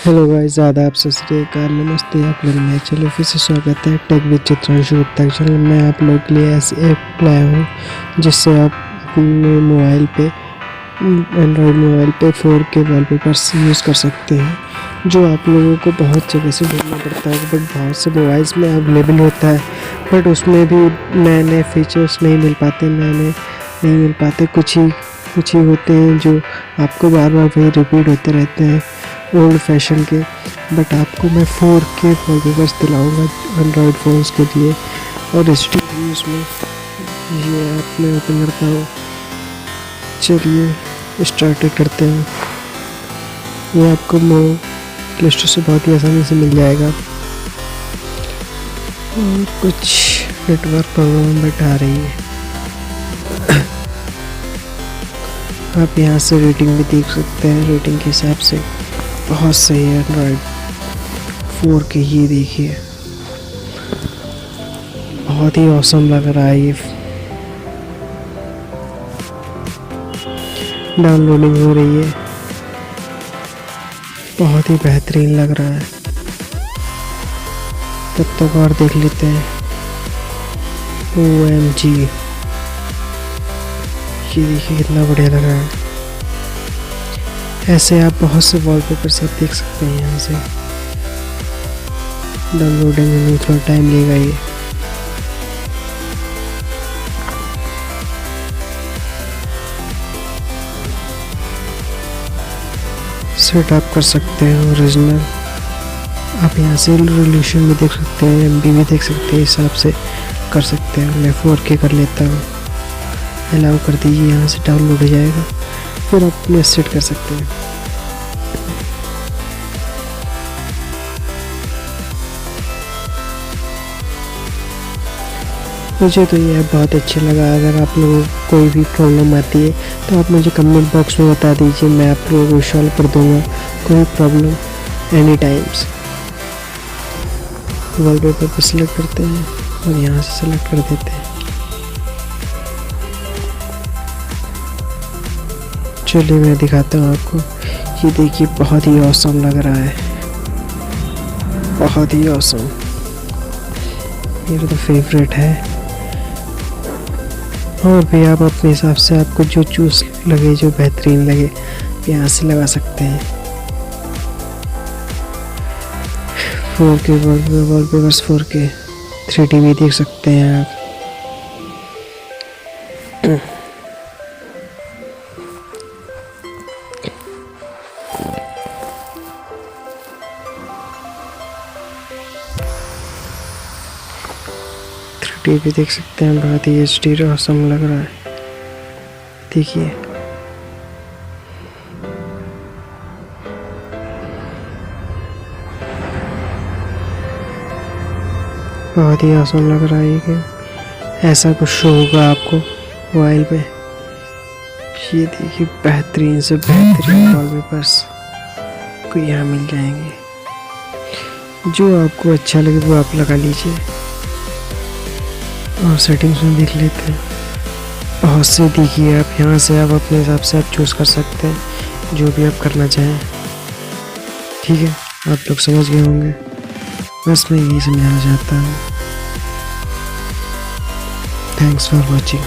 Hello guys, आदाब, सत श्री अकाल, नमस्ते। आप लोग मेरे चैनल फिर से स्वागत है tech with Chitranshu Gupta channel में। आप लोग के लिए ऐसी ऐप लाया हूँ जिससे आप अपने मोबाइल पे एंड्रॉयड मोबाइल पे 4K वॉलपेपर्स यूज़ कर सकते हैं, जो आप लोगों को बहुत जगह से ढूंढना पड़ता है। बट बहुत से मोबाइल्स में अवेलेबल होता है, बट उसमें भी नए नए फीचर्स नहीं मिल पाते। कुछ ही होते हैं जो आपको बार बार वही रिपीट होते रहते हैं, ओल्ड फैशन के। बट आपको मैं 4K वॉलपेपर्स दिलाऊंगा एंड्रॉयड फ़ोन्स के लिए। और उसमें ये ऐप मैं ओपन करता हूँ। चलिए स्टार्ट करते हैं। ये आपको प्ले स्टोर से बहुत ही आसानी से मिल जाएगा। और कुछ नेटवर्क प्रॉब्लम बता रही है। आप यहाँ से रेटिंग भी देख सकते हैं। रेटिंग के हिसाब से बहुत सही है एंड्रॉयड 4K। ये देखिए, बहुत ही औसम लग रहा है। ये डाउनलोडिंग हो रही है, बहुत ही बेहतरीन लग रहा है। तब तक और देख लेते हैं। OMG, ये देखिए कितना बढ़िया लग रहा है। ऐसे आप बहुत से वॉलपेपर्स आप देख सकते हैं। यहाँ से डाउनलोडिंग में थोड़ा टाइम लेगा। ये सेट आप कर सकते हैं ओरिजिनल। आप यहाँ से रेजोल्यूशन भी देख सकते हैं, MB भी देख सकते हैं, हिसाब से कर सकते हैं। मैं 4K कर लेता हूँ। अलाउ कर दीजिए, यहाँ से डाउनलोड हो जाएगा, फिर आप अपने सेट कर सकते हैं। मुझे तो ये बहुत अच्छा लगा। अगर आप लोगों को कोई भी प्रॉब्लम आती है तो आप मुझे कमेंट बॉक्स में बता दीजिए, मैं आप लोगों को सॉल्व कर दूंगा कोई प्रॉब्लम एनी टाइम्स। वॉलपेपर पर सिलेक्ट करते हैं और यहाँ से सिलेक्ट कर देते हैं। चलिए मैं दिखाता हूँ आपको। ये देखिए, बहुत ही औसम लग रहा है, बहुत ही औसम। मेरा तो फेवरेट है। और भी आप अपने हिसाब से आपको जो चूज़ लगे, जो बेहतरीन लगे, यहाँ से लगा सकते हैं। 4K वॉलपेपर्स 4K 3D भी देख सकते हैं आप। भी देख सकते हैं। बहुत ही HD औसम लग रहा है। देखिए, बहुत ही औसम लग रहा है कि ऐसा कुछ शो होगा आपको मोबाइल पे। ये देखिए, बेहतरीन से बेहतरीन वॉलपेपर्स को यहाँ मिल जाएंगे। जो आपको अच्छा लगे वो आप लगा लीजिए। और सेटिंग्स में देख लेते हैं। बहुत से देखिए, आप यहाँ से आप अपने हिसाब से आप चूज़ कर सकते हैं, जो भी आप करना चाहें। ठीक है, आप लोग समझ गए होंगे। बस मैं यही समझाना चाहता हूँ। Thanks for watching.